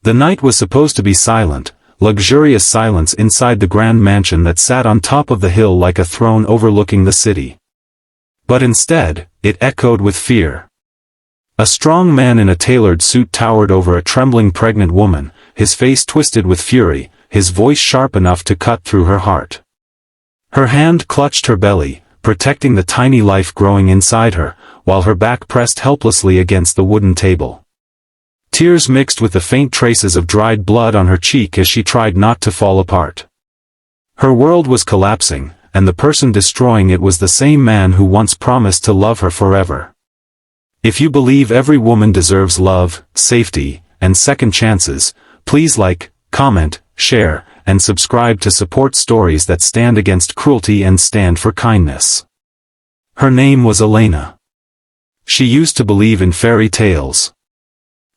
The night was supposed to be silent, luxurious silence inside the grand mansion that sat on top of the hill like a throne overlooking the city. But instead, it echoed with fear. A strong man in a tailored suit towered over a trembling pregnant woman, his face twisted with fury, his voice sharp enough to cut through her heart. Her hand clutched her belly, protecting the tiny life growing inside her, while her back pressed helplessly against the wooden table. Tears mixed with the faint traces of dried blood on her cheek as she tried not to fall apart. Her world was collapsing, and the person destroying it was the same man who once promised to love her forever. If you believe every woman deserves love, safety, and second chances, please like, comment, share, and subscribe to support stories that stand against cruelty and stand for kindness. Her name was Elena. She used to believe in fairy tales.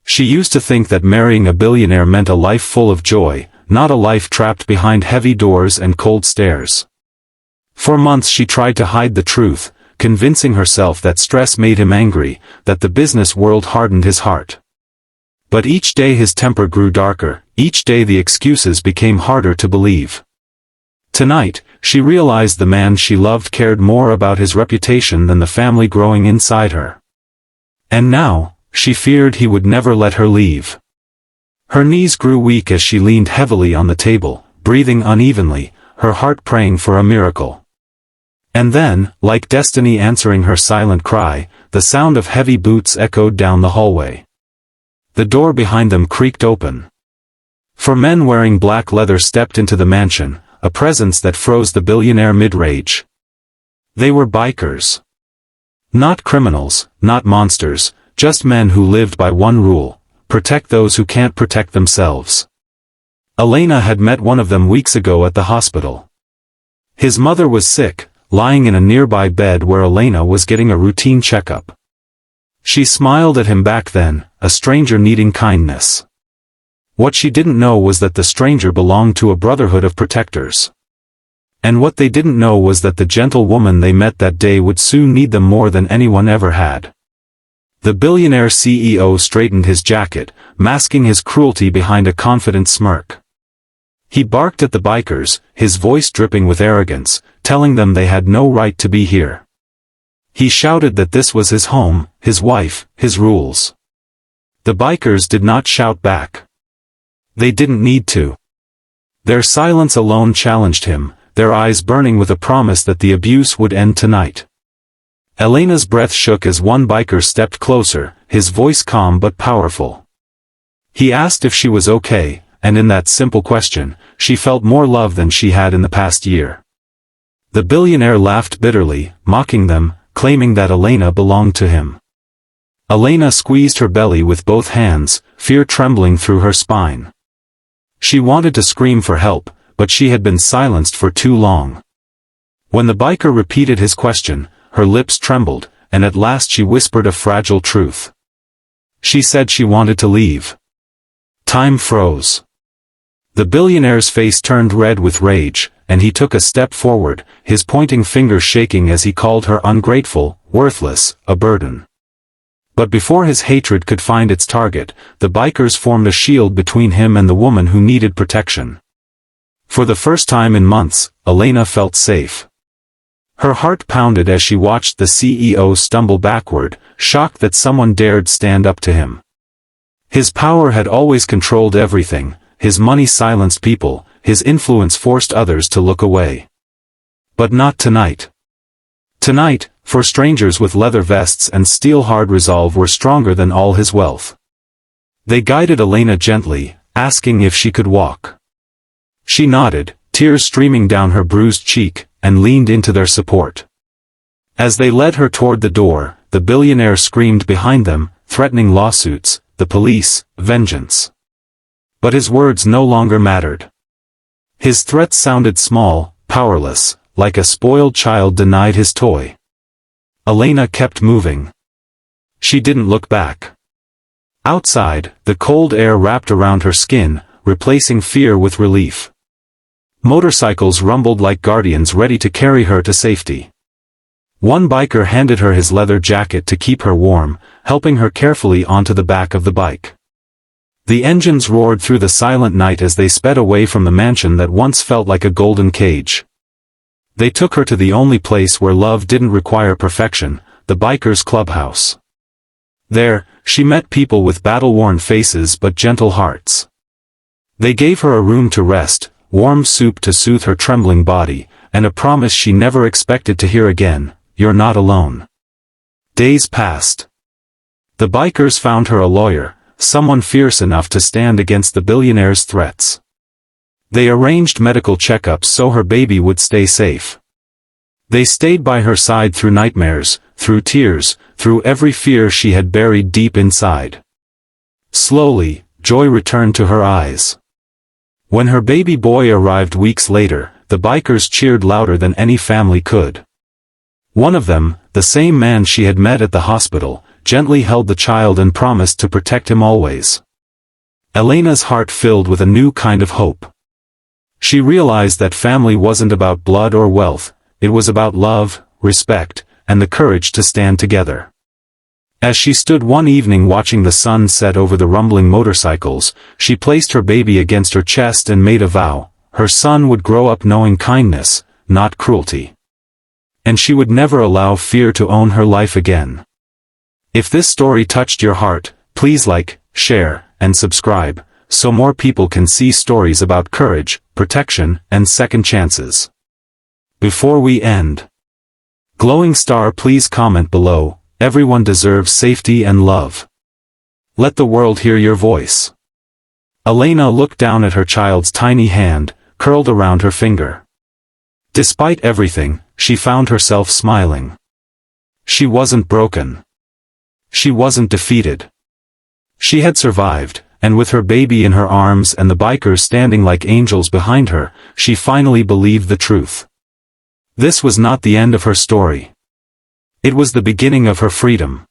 She used to think that marrying a billionaire meant a life full of joy, not a life trapped behind heavy doors and cold stares. For months she tried to hide the truth, convincing herself that stress made him angry, that the business world hardened his heart. But each day his temper grew darker, each day the excuses became harder to believe. Tonight, she realized the man she loved cared more about his reputation than the family growing inside her. And now, she feared he would never let her leave. Her knees grew weak as she leaned heavily on the table, breathing unevenly, her heart praying for a miracle. And then, like destiny answering her silent cry, the sound of heavy boots echoed down the hallway. The door behind them creaked open. 4 men wearing black leather stepped into the mansion, a presence that froze the billionaire mid-rage. They were bikers. Not criminals, not monsters, just men who lived by one rule: protect those who can't protect themselves. Elena had met one of them weeks ago at the hospital. His mother was sick, lying in a nearby bed where Elena was getting a routine checkup. She smiled at him back then, a stranger needing kindness. What she didn't know was that the stranger belonged to a brotherhood of protectors. And what they didn't know was that the gentle woman they met that day would soon need them more than anyone ever had. The billionaire CEO straightened his jacket, masking his cruelty behind a confident smirk. He barked at the bikers, his voice dripping with arrogance, telling them they had no right to be here. He shouted that this was his home, his wife, his rules. The bikers did not shout back. They didn't need to. Their silence alone challenged him, their eyes burning with a promise that the abuse would end tonight. Elena's breath shook as one biker stepped closer, his voice calm but powerful. He asked if she was okay, and in that simple question, she felt more love than she had in the past year. The billionaire laughed bitterly, mocking them, claiming that Elena belonged to him. Elena squeezed her belly with both hands, fear trembling through her spine. She wanted to scream for help, but she had been silenced for too long. When the biker repeated his question, her lips trembled, and at last she whispered a fragile truth. She said she wanted to leave. Time froze. The billionaire's face turned red with rage, and he took a step forward, his pointing finger shaking as he called her ungrateful, worthless, a burden. But before his hatred could find its target, the bikers formed a shield between him and the woman who needed protection. For the first time in months, Elena felt safe. Her heart pounded as she watched the CEO stumble backward, shocked that someone dared stand up to him. His power had always controlled everything, his money silenced people, his influence forced others to look away. But not tonight. Tonight, for strangers with leather vests and steel-hard resolve were stronger than all his wealth. They guided Elena gently, asking if she could walk. She nodded, tears streaming down her bruised cheek, and leaned into their support. As they led her toward the door, the billionaire screamed behind them, threatening lawsuits, the police, vengeance. But his words no longer mattered. His threats sounded small, powerless, like a spoiled child denied his toy. Elena kept moving. She didn't look back. Outside, the cold air wrapped around her skin, replacing fear with relief. Motorcycles rumbled like guardians ready to carry her to safety. One biker handed her his leather jacket to keep her warm, helping her carefully onto the back of the bike. The engines roared through the silent night as they sped away from the mansion that once felt like a golden cage. They took her to the only place where love didn't require perfection, the bikers' clubhouse. There, she met people with battle-worn faces but gentle hearts. They gave her a room to rest, warm soup to soothe her trembling body, and a promise she never expected to hear again: "You're not alone." Days passed. The bikers found her a lawyer, someone fierce enough to stand against the billionaire's threats. They arranged medical checkups so her baby would stay safe. They stayed by her side through nightmares, through tears, through every fear she had buried deep inside. Slowly, joy returned to her eyes. When her baby boy arrived weeks later, the bikers cheered louder than any family could. One of them, the same man she had met at the hospital, gently held the child and promised to protect him always. Elena's heart filled with a new kind of hope. She realized that family wasn't about blood or wealth, it was about love, respect, and the courage to stand together. As she stood one evening watching the sun set over the rumbling motorcycles, she placed her baby against her chest and made a vow: her son would grow up knowing kindness, not cruelty. And she would never allow fear to own her life again. If this story touched your heart, please like, share, and subscribe, so more people can see stories about courage, protection, and second chances. Before we end, glowing star, please comment below: everyone deserves safety and love. Let the world hear your voice. Elena looked down at her child's tiny hand, curled around her finger. Despite everything, she found herself smiling. She wasn't broken. She wasn't defeated. She had survived, and with her baby in her arms and the bikers standing like angels behind her, she finally believed the truth. This was not the end of her story. It was the beginning of her freedom.